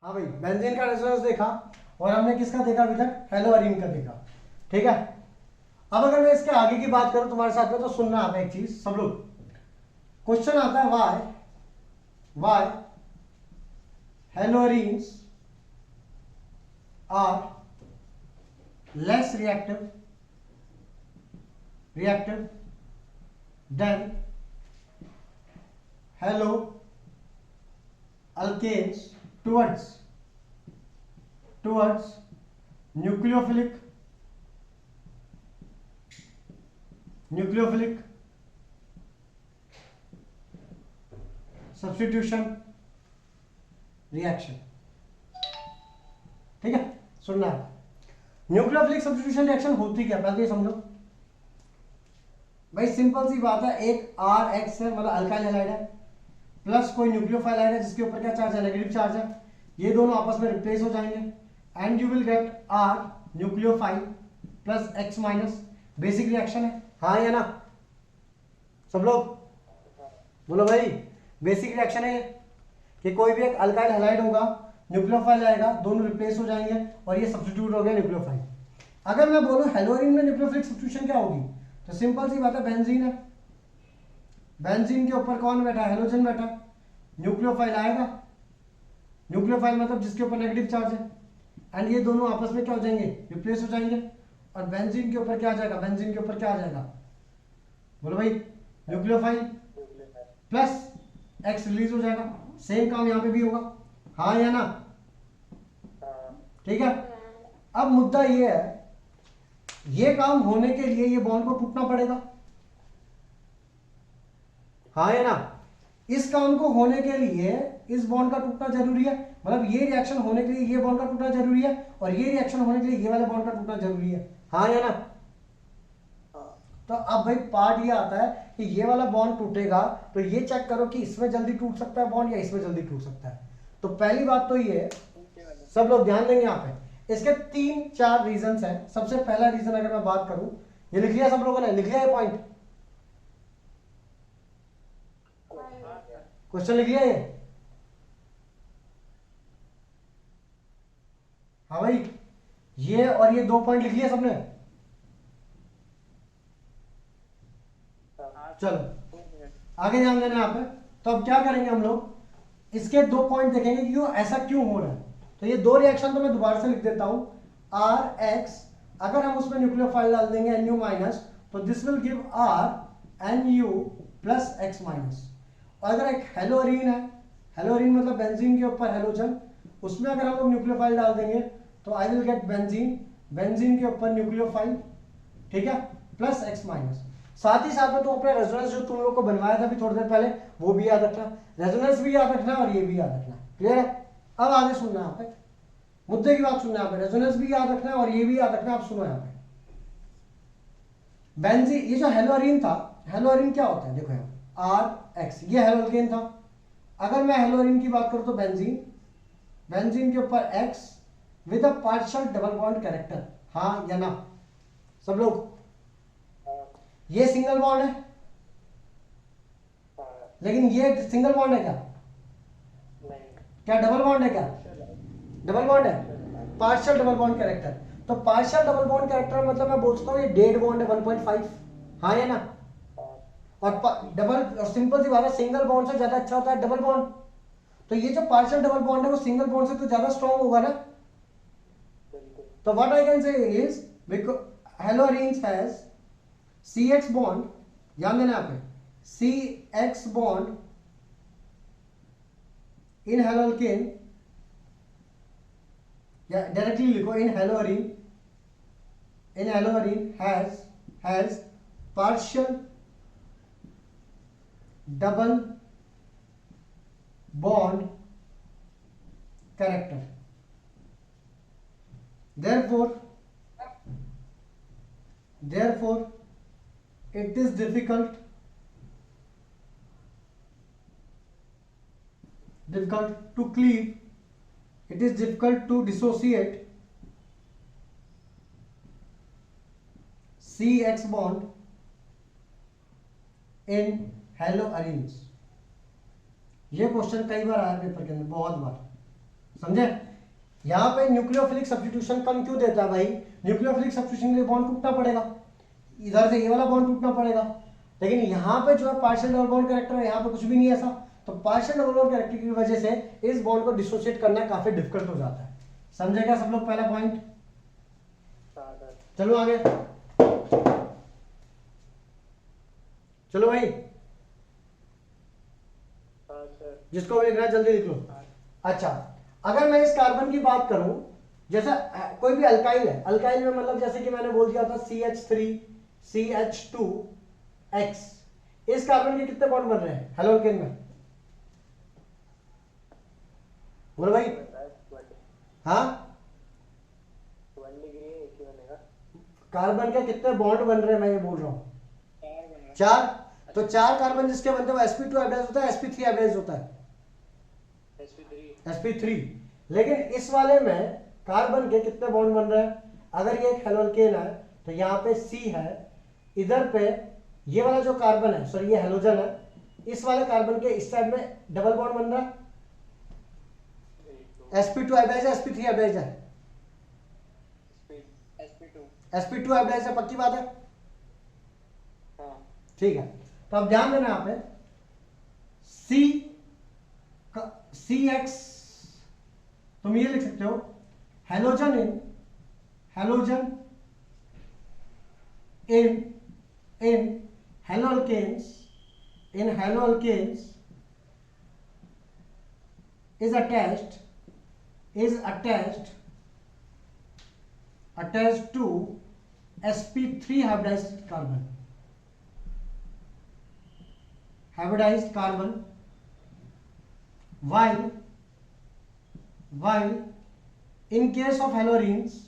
हाँ भाई, बेंजीन का रेजोनेंस देखा और हमने किसका देखा अभी तक, हेलोअरीन का देखा। ठीक है, अब अगर मैं इसके आगे की बात करूं तुम्हारे साथ में तो सुनना आता है एक चीज सब लोग। क्वेश्चन आता है why haloarenes are less reactive than haloalkanes towards nucleophilic substitution reaction। ठीक है, सुनना है। न्यूक्लियोफिलिक सब्स्टिट्यूशन रिएक्शन होती क्या, पहले ये समझो भाई। सिंपल सी बात है, एक आर एक्स है मतलब अल्काइल हैलाइड है, प्लस कोई न्यूक्लियोफाइल है जिसके ऊपर क्या चार्ज है, नेगेटिव चार्ज है। ये दोनों आपस में रिप्लेस हो जाएंगे and you will get R nucleophile plus X minus. Basic reaction है, हाँ या ना सब लोग बोलो भाई। बेसिक रिएक्शन है कि कोई भी एक अल्काइल हैलाइड होगा, न्यूक्लियोफाइल आएगा, दोनों रिप्लेस हो जाएंगे और ये सब्स्टिट्यूट हो गया न्यूक्लियोफाइल। अगर मैं बोलूं हेलोअरीन में न्यूक्लियोफिलिक सब्स्टिट्यूशन क्या होगी, तो सिंपल सी बात है, बेंजीन है, बेंजीन के ऊपर कौन बैठा है, हेलोजन बैठा है, न्यूक्लियोफाइल आएगा, न्यूक्लियोफाइल मतलब जिसके ऊपर नेगेटिव चार्ज है, एंड ये दोनों आपस में क्या हो जाएंगे, रिप्लेस हो जाएंगे। और बेंजीन के ऊपर क्या आ जाएगा, बेंजीन के ऊपर क्या आ जाएगा, बोलो भाई, न्यूक्लियोफाइल प्लस एक्स रिलीज हो जाएगा। सेम काम यहां पे भी होगा, हाँ या ना। ठीक है, अब मुद्दा ये है, ये काम होने के लिए ये बॉन्ड को टूटना पड़ेगा, हाँ या ना। इस काम को होने के लिए इस बॉन्ड का टूटना जरूरी है, मतलब ये रिएक्शन होने के लिए ये बॉन्ड का टूटना जरूरी है, और ये रिएक्शन होने के लिए ये वाले बॉन्ड का टूटना जरूरी है, हाँ या ना। तो अब भाई पार्ट ये आता है कि ये वाला बॉन्ड टूटेगा तो ये चेक करो कि इसमें जल्दी टूट सकता है बॉन्ड या इसमें जल्दी टूट सकता है। तो पहली बात तो ये, सब लोग ध्यान देंगे यहाँ पे, इसके 3-4 रीजंस हैं। सबसे पहला रीजन अगर मैं बात करूं, ये लिख लिया सब लोगों ने, लिख लिया ये पॉइंट, क्वेश्चन लिख लिया ये, हाँ भाई, ये और ये 2 पॉइंट लिख लिया सबने। चलो आगे ध्यान देना यहाँ पे। तो अब क्या करेंगे हम लोग, इसके 2 पॉइंट देखेंगे कि ऐसा क्यों हो रहा है। तो ये 2 रिएक्शन तो मैं दोबारा से लिख देता हूं, आर एक्स, अगर हम उसमें न्यूक्लियोफाइल डाल देंगे एन यू माइनस, तो this will give R N U plus X minus. और अगर एक हेलोअरीन है, हेलोअरीन मतलब बेंजीन के ऊपर हेलोजन, उसमें अगर हम लोग न्यूक्लियोफाइल डाल देंगे तो I will get benzene, benzene के ऊपर न्यूक्लियोफाइल, ठीक है, प्लस एक्स माइनस। साथ ही साथ में तुम अपने रेजोनेंस जो तुम लोग को बनवाया था अभी थोड़ी देर पहले, वो भी याद रखना, रेजोनेंस भी याद रखना और ये भी याद रखना। क्लियर है, अब आगे सुनना यहाँ पे, मुद्दे की बात सुनना यहाँ पे, रेजोनेंस भी याद रखना है और ये भी याद रखना। आप सुनो यहाँ पे, बेंजीन, ये जो हेलोअरीन था, हेलोअरीन क्या होता है, देखो यहाँ आर एक्स, ये हेलोअल्केन था। अगर मैं हेलोअरीन की बात करूं तो बेंजीन, बेंजीन के ऊपर x with a partial double bond character, हाँ या ना सब लोग। ये सिंगल बॉन्ड है, लेकिन ये सिंगल बॉन्ड है क्या, क्या डबल बॉन्ड है, क्या डबल बॉन्ड है, पार्शियल डबल बॉन्ड कैरेक्टर। तो पार्शियल डबल बॉन्ड कैरेक्टर मतलब मैं बोल सकता हूँ ये डेड बॉन्ड है 1.5, हाँ या ना। और डबल, और सिंपल सी बात है, सिंगल बॉन्ड से ज्यादा अच्छा होता है डबल बॉन्ड। तो ये जो पार्शियल डबल बॉन्ड है वो सिंगल बॉन्ड से तो ज्यादा स्ट्रॉन्ग होगा ना। तो what I can say is, because haloarenes has CX bond, ध्यान देना यहाँ पे, CX बॉन्ड इन हेलोअल्केन, या डायरेक्टली लिखो in haloarene, in haloarene has partial double bond character, therefore it is difficult to cleave, it is difficult to dissociate CX bond in हेलोअरीन्स। ये question कई बार आया paper के अंदर, बहुत बार, समझे? यहाँ पे न्यूक्लियोफिलिक सब्स्टिट्यूशन कम क्यों देता है भाई? न्यूक्लियोफिलिक सब्स्टिट्यूशन के लिए बॉन्ड टूटना पड़ेगा, इधर से ये वाला बॉन्ड टूटना पड़ेगा, लेकिन यहाँ पे जो है पार्शियल डबल बॉन्ड कैरेक्टर है, यहाँ पे कुछ भी नहीं है ऐसा, तो पार्शियल डबल बॉन्ड कैरेक्टर की वजह से इस बॉन्ड को डिसोशिएट करना काफी डिफिकल्ट हो जाता है। समझेगा सब लोग पहला पॉइंट? चलो आगे, चलो भाई, जिसको भी लिखना है जल्दी लिख लो। अच्छा, अगर मैं इस कार्बन की बात करूं, जैसा कोई भी अल्काइल है, अल्काइल में मतलब जैसे कि मैंने बोल दिया था CH3 CH2X, इस कार्बन के कितने बॉन्ड बन रहे हैं हेलोकेन में? बोलो भाई। हाँ, कार्बन के कितने बॉन्ड बन रहे हैं मैं ये बोल रहा हूं, 4। तो 4 कार्बन जिसके बनते हैं वो sp2 हाइब्रिडाइज होता है, sp3 हाइब्रिडाइज होता है, sp3। लेकिन इस वाले में कार्बन के कितने बॉन्ड बन रहे हैं? अगर ये एक हेलोकेन है तो यहाँ पे C है, इधर पे ये वाला जो कार्बन है, सॉरी ये हेलोजन है, इस वाले कार्बन के इस साइड में डबल बॉन्ड बन रहा है, sp2 हाइब्रिडाइज है, sp3 हाइब्रिडाइज है, sp2 हाइब्रिडाइज है, पक्की बात है? ठीक है, तो अब ध्यान देना यहाँ पे CX, तुम ये लिख सकते हो halogen in haloalkanes is attached to sp3 hybridized carbon, while in case of haloarenes,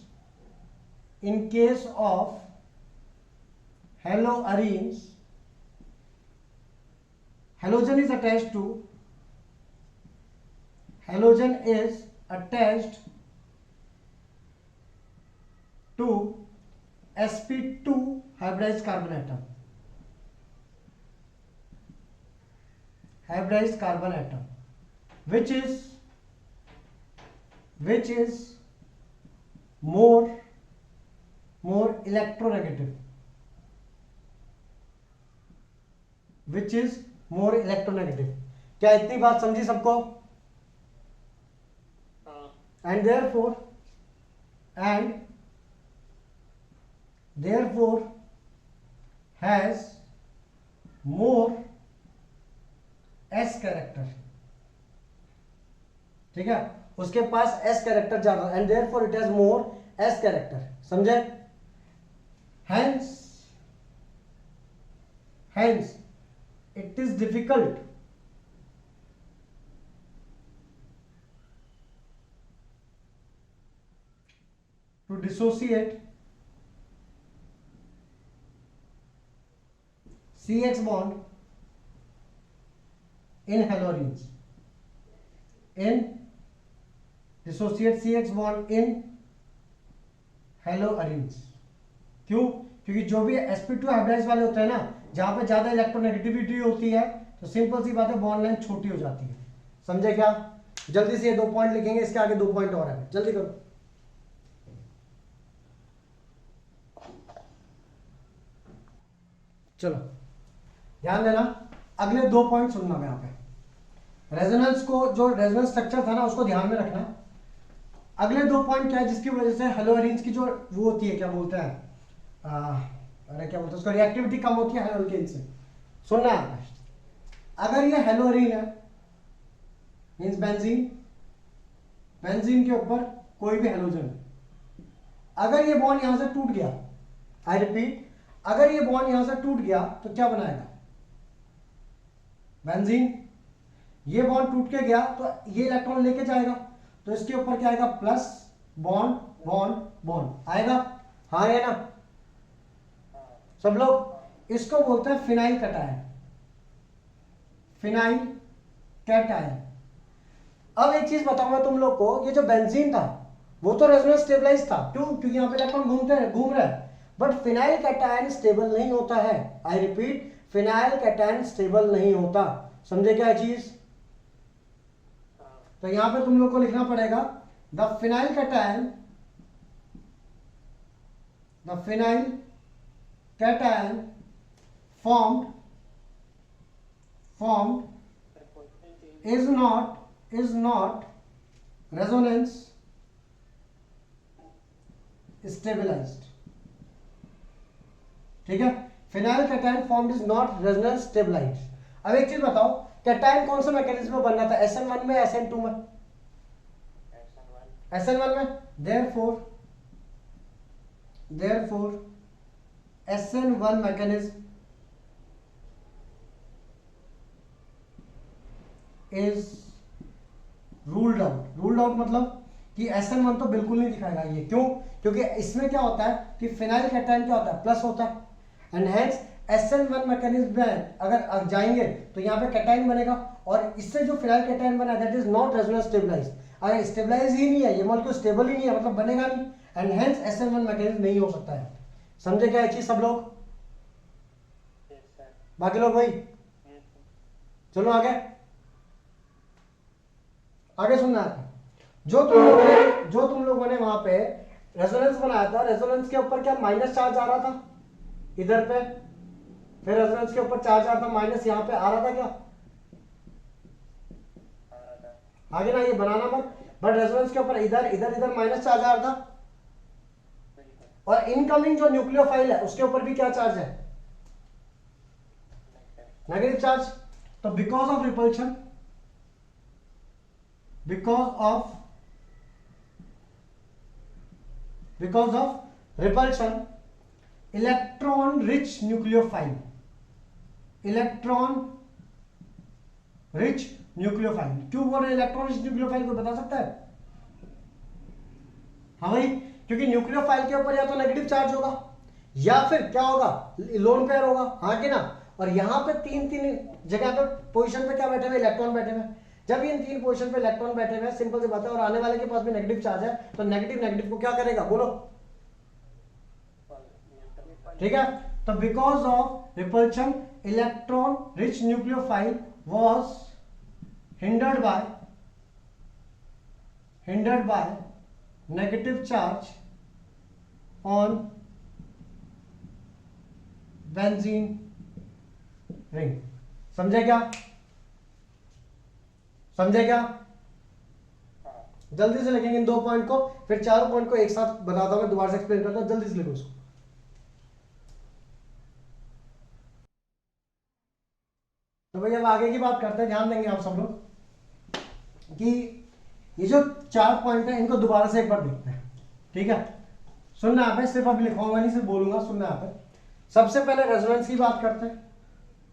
halogen is attached to sp2 hybridized carbon atom, which is more electronegative, क्या इतनी बात समझी सबको? and therefore has more S character, ठीक है, उसके पास S character ज्यादा, and therefore it has more S character, समझे? hence it is difficult to dissociate CX bond in haloarenes. क्यों? क्योंकि जो भी sp2 हाइब्रिडाइज वाले होते हैं ना, जहां पे ज्यादा इलेक्ट्रोनेगेटिविटी होती है, तो सिंपल सी बात है बॉन्ड लाइन छोटी हो जाती है। समझे क्या? जल्दी से ये 2 पॉइंट लिखेंगे, इसके आगे 2 पॉइंट और है, जल्दी करो। चलो ध्यान देना, अगले 2 पॉइंट सुनना यहाँ पे। रेजोनेंस को, जो रेजोनेंस स्ट्रक्चर था ना, उसको ध्यान में रखना। अगले 2 पॉइंट क्या है जिसकी वजह से हेलोअरीन्स की जो वो होती है, क्या बोलते हैं, अरे क्या बोलते हैं उसको, रिएक्टिविटी कम होती है हेलोअल्केन से। सुनना है, अगर ये हेलोअरीन है मींस बेंजीन के ऊपर कोई भी हेलोजन है, अगर ये बॉन्ड यहां से टूट गया, आई रिपीट, अगर ये बॉन्ड यहां से टूट गया तो क्या बनाएगा? बेंजीन। ये बॉन्ड टूट के गया तो ये इलेक्ट्रॉन लेके जाएगा, तो इसके ऊपर क्या आएगा? प्लस बॉन्ड बॉन्ड बॉन्ड आएगा, हाँ है ना सब लोग? इसको बोलते हैं फिनाइल कैटायन। अब एक चीज बताऊंगा तुम लोग को, ये जो बेंजीन था वो तो रेजोनेंस स्टेबलाइज था, क्यों? क्योंकि यहां पे इलेक्ट्रॉन घूम रहे हैं, बट फिनाइल कैटायन स्टेबल नहीं होता है। I repeat, phenyl cation stable नहीं होता। समझे क्या चीज? तो यहां पे तुम लोग को लिखना पड़ेगा the phenyl cation formed is not resonance stabilized. ठीक है, phenyl cation formed is not resonance stabilized. अब एक चीज बताओ, कैटायन कौन सा मैकेनिज्म में बनना था, SN1 में, SN2 में? SN1 में. therefore SN1 mechanism is ruled out मतलब कि SN1 तो बिल्कुल नहीं दिखाएगा ये. क्यों? क्योंकि इसमें क्या होता है कि फिनाइल कैटायन क्या होता है, प्लस होता है, एंड हेंस SN1 मैकेनिज्म में अगर जाएंगे तो यहाँ पे कैटायन बनेगा, और इससे जो फिनाइल कैटायन बना that is not resonance stabilized. अगर स्टेबलाइज ही नहीं है, ये मॉलिक्यूल स्टेबल ही नहीं है, मतलब बनेगा नहीं, एंड हेंस SN1 मैकेनिज्म नहीं हो सकता है. समझे क्या चीज सब लोग? बाकी लोग भाई चलो आगे सुनना है. जो तुम लोगों ने वहां पे रेजोनेंस बनाया था, रेजोनेंस के ऊपर क्या माइनस चार्ज आ रहा था इधर पे, फिर रेजोनेंस के ऊपर चार्ज आ रहा था माइनस, यहाँ पे आ रहा था क्या? आगे ना ये बनाना मत, बट रेजोनेंस के ऊपर इधर माइनस चार्ज आ रहा था, और इनकमिंग जो न्यूक्लियोफाइल है उसके ऊपर भी क्या चार्ज है, नेगेटिव चार्ज. तो because of repulsion electron rich nucleophile क्यों बोल रहे इलेक्ट्रॉन रिच न्यूक्लियोफाइल, को बता सकता है? हाँ भाई, क्योंकि न्यूक्लियोफाइल के ऊपर या तो नेगेटिव चार्ज होगा या फिर क्या होगा, लोन पेयर होगा, हाँ कि ना. और यहां पे तीन जगह पे पोजीशन पे क्या बैठे हुए, इलेक्ट्रॉन बैठे हुए. जब इन तीन पोजीशन पे इलेक्ट्रॉन बैठे हुए, सिंपल सी बात है, और आने वाले के पास भी नेगेटिव चार्ज है, तो नेगेटिव को क्या करेगा, बोलो. ठीक है, तो because of repulsion electron rich nucleophile was hindered by negative charge on benzene ring. समझे क्या? जल्दी से लिखेंगे इन 2 पॉइंट को, फिर 4 पॉइंट को एक साथ बताता हूं, मैं दोबारा से एक्सप्लेन करता हूं, जल्दी से लिखो इसको. तो भाई अब आगे की बात करते हैं, ध्यान देंगे आप सब लोग कि ये जो 4 पॉइंट है इनको दोबारा से एक बार देखते हैं. ठीक है, सुनना आप है, सिर्फ अभी लिखवाऊंगा नहीं, सिर्फ बोलूंगा, सुनना आप है. सबसे पहले रेजोनेंस की बात करते हैं.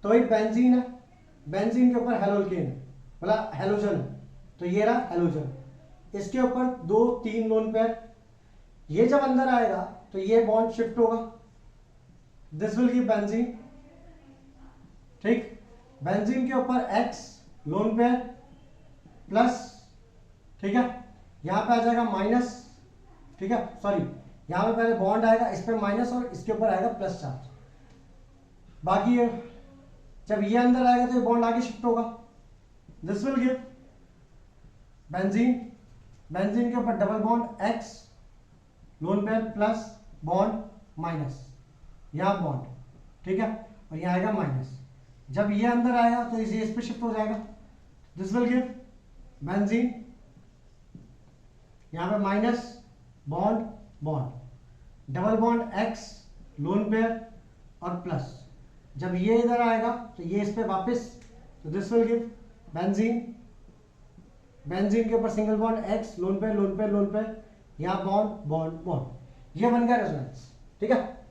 तो एक बेंजीन है, बेंजीन के ऊपर हेलोल्केन है, मतलब हेलोजन है, तो ये रहा हेलोजन, इसके ऊपर 2-3 लोन पेयर. ये जब अंदर आएगा तो ये बॉन्ड शिफ्ट होगा, दिस विल गिव बेंजीन. ठीक, बेंजीन के ऊपर X लोन पेयर प्लस, ठीक है, यहां पे आ जाएगा माइनस. ठीक है, सॉरी, यहां पे पहले बॉन्ड आएगा, इस पे माइनस और इसके ऊपर आएगा प्लस चार्ज. बाकी जब ये अंदर आएगा तो ये बॉन्ड आगे शिफ्ट होगा, this will give benzene. Benzene के ऊपर double bond X lone pair plus bond minus, यहां बॉन्ड. ठीक है, और यहां आएगा माइनस. जब ये अंदर आएगा तो इस पे शिफ्ट हो जाएगा, दिस विल गिव बेंजीन. यहां पे minus bond double bond X lone pair और प्लस. जब ये इधर आएगा तो ये इस पे वापस, तो this will give benzene. Benzene के ऊपर single bond X lone pair, यहां बॉन्ड. ये बन गया रेजोनेंस. ठीक है,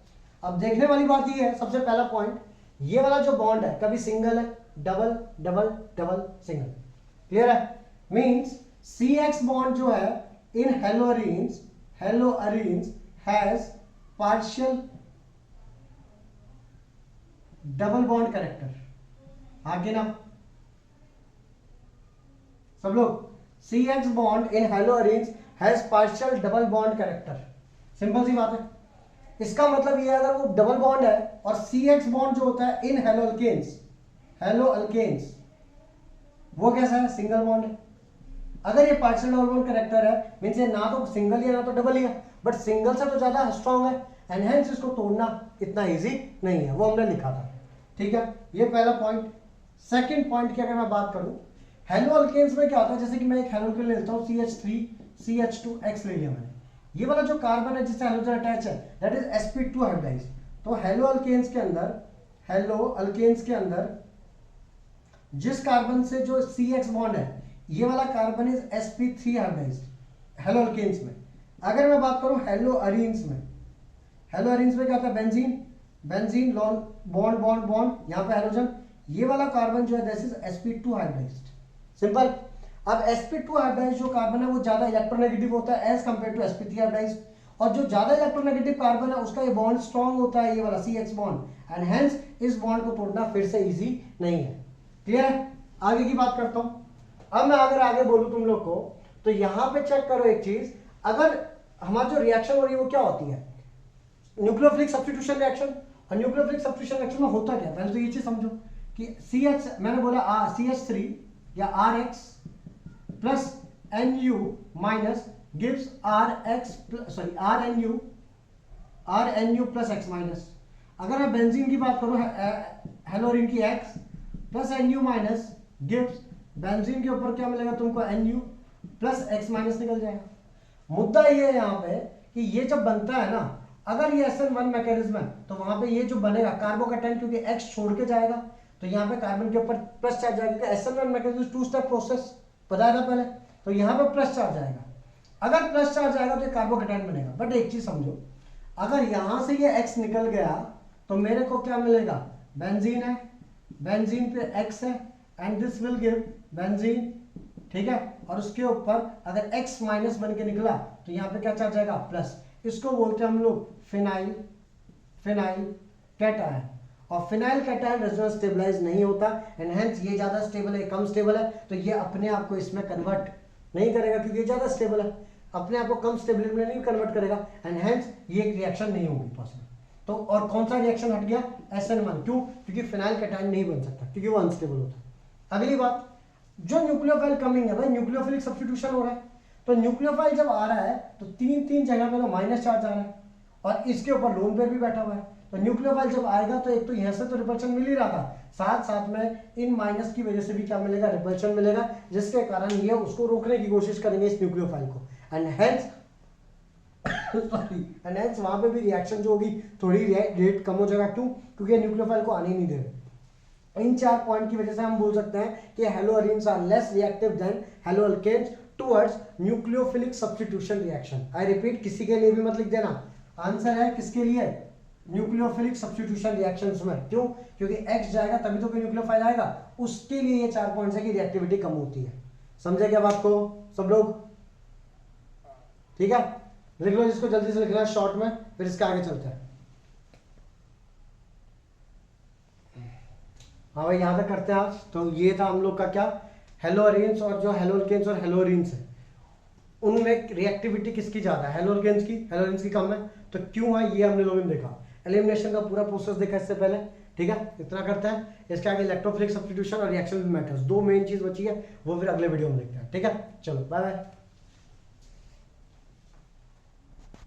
अब देखने वाली बात ये है, सबसे पहला पॉइंट, ये वाला जो बॉन्ड है कभी सिंगल है, डबल सिंगल. क्लियर है? मींस CX बॉन्ड जो है in haloarenes has partial double bond character. आगे ना सब लोग, CX bond in haloarenes has partial double bond character. Simple सी बात है. इसका मतलब ये अगर वो डबल बॉन्ड है, और CX बॉन्ड जो होता है इन हेलोअल्केन्स वो कैसा है, सिंगल बॉन्ड है. अगर ये पार्शियल डबल बॉन्ड करेक्टर है मीन्स ये ना तो सिंगल ही है ना तो डबल ही है, बट सिंगल से तो ज्यादा स्ट्रॉन्ग है एंड हेंस इसको तोड़ना इतना इजी नहीं है, वो हमने लिखा था। ठीक है, ये पहला पॉइंट। सेकंड पॉइंट की अगर मैं बात करूं, हेलो अल्केन्स में क्या होता है, जैसे कि मैं एक हेलोजन लेता हूं CH3CH2X ले लिया मैंने, ये वाला जो कार्बन है जिससे हेलोजन अटैच है दैट इज sp2 हाइब्रिडाइज्ड। तो हेलो अल्केन्स के अंदर जिस कार्बन से जो CX बॉन्ड है ये वाला carbon is sp3 hybridized haloalkanes में। अगर मैं बात करूं हेलो अरीन्स में क्या होता है, benzene lawn bond bond bond, यहाँ पे हेलोजन, ये वाला कार्बन जो है this is sp2 hybridised. Simple. अब sp2 हाइब्रिडाइज्ड जो कार्बन है वो ज्यादा इलेक्ट्रोनेगेटिव होता है as compare to sp3 hybridised, और जो ज्यादा इलेक्ट्रोनेगेटिव कार्बन है उसका ये बॉन्ड स्ट्रॉन्ग होता है, ये वाला CX बॉन्ड, एंड हेंस इस बॉन्ड को तोड़ना फिर से इजी नहीं है। क्लियर है? आगे की बात करता हूं। अब मैं अगर आगे बोलूं तुम लोग को तो यहां पे चेक करो एक चीज, अगर हमारी जो रिएक्शन हो रही है वो क्या होती है, न्यूक्लियोफिलिक सब्स्टिट्यूशन रिएक्शन। और न्यूक्लियोफिलिक सब्स्टिट्यूशन रिएक्शन में होता क्या है, पहले तो ये चीज समझो कि CH मैंने बोला CH3 या RX plus NU minus gives RNU plus X minus. अगर मैं बेंजीन की बात करूं हेलोरीन की X plus NU minus gives, benzene के ऊपर क्या मिलेगा तुमको, NU प्लस X माइनस निकल जाएगा। मुद्दा ये है यहाँ पे कि ये जब बनता है ना, अगर ये SN1 मैकेनिज्म है तो वहां पे ये जो बनेगा कार्बोकैटायन, क्योंकि X छोड़ के जाएगा तो यहाँ पे कार्बन के ऊपर प्लस चार्ज आएगा। SN1 मैकेनिज्म 2 स्टेप प्रोसेस बताया था पहले, तो यहाँ पे प्लस चार्ज आएगा। अगर प्लस चार्ज आएगा तो ये कार्बोकैटायन बनेगा। बट एक चीज समझो, अगर यहां से ये X निकल गया तो मेरे को क्या मिलेगा, बेंजीन है, बेंजीन पे X है and this will give benzene. ठीक है, और उसके ऊपर अगर X माइनस बन के निकला तो यहाँ पे क्या चार्ज आएगा, प्लस। इसको बोलते हैं हम लोग फिनाइल कैटायन। और फिनाइल कैटायन रेजोनेंस स्टेबलाइज नहीं होता एंड हेंस ये ज्यादा स्टेबल है, कम स्टेबल है, तो ये अपने आप को इसमें कन्वर्ट नहीं करेगा क्योंकि ये ज्यादा स्टेबल है, अपने आप को कम स्टेबिलिटी में नहीं कन्वर्ट करेगा एंड हेंस ये एक रिएक्शन नहीं होगी पॉसिबल। तो और कौन सा रिएक्शन हट गया, SN1। क्यों? क्योंकि फिनाइल कैटायन नहीं बन सकता क्योंकि वो अनस्टेबल होता है। अगली बात, जो न्यूक्लियोफाइल कमिंग है भाई, न्यूक्लियोफिलिक सब्स्टिट्यूशन हो रहा है, तो न्यूक्लियोफाइल जब आ रहा है तो तीन जगह पे तो माइनस चार्ज आ रहा है और इसके ऊपर लोन पेयर भी बैठा हुआ है। तो न्यूक्लियोफाइल जब आएगा तो एक तो यहाँ से तो रिपल्शन मिल ही रहा था, साथ साथ में इन माइनस की वजह से भी क्या मिलेगा, रिपल्शन मिलेगा, जिसके कारण ये उसको रोकने की कोशिश करेंगे इस न्यूक्लियोफाइल को एंड हेंस वहां पे भी रिएक्शन जो होगी थोड़ी रेट कम हो जाएगा। क्यों? क्योंकि न्यूक्लियोफाइल को आने ही नहीं दे रहे। इन 4 पॉइंट की वजह से हम बोल सकते हैं कि haloarenes are less reactive than haloalkanes towards nucleophilic substitution reaction. I repeat, किसी के लिए भी मत लिख देना, आंसर है किसके लिए, न्यूक्लियोफिलिक सब्स्टिट्यूशन रिएक्शंस में। क्यों? क्योंकि X जाएगा तभी तो कोई न्यूक्लियोफाइल आएगा, उसके लिए ये 4 पॉइंट्स है कि रिएक्टिविटी कम होती है। समझे क्या बात को सब लोग? ठीक है, लिख लो जिसको जल्दी से लिखना है शॉर्ट में, फिर इसके आगे चलते हैं। हाँ भाई, यहां तक करते हैं आज। तो ये था हम लोग का क्या, हेलोअरीन्स और जो हेलोअल्केन्स और हेलोअरीन्स है उनमें रिएक्टिविटी किसकी ज्यादा है, हेलोअल्केन्स की, हेलोअरीन्स की कम है। तो क्यों है ये हमने लोगों ने देखा, एलिमिनेशन का पूरा प्रोसेस देखा इससे पहले। ठीक है, इतना करते हैं। इसके आगे इलेक्ट्रोफिलिक सब्स्टिट्यूशन और रिएक्शन मैटर्स, 2 मेन चीज बची है, वो फिर अगले वीडियो में देखते हैं। ठीक है, चलो बाय बाय।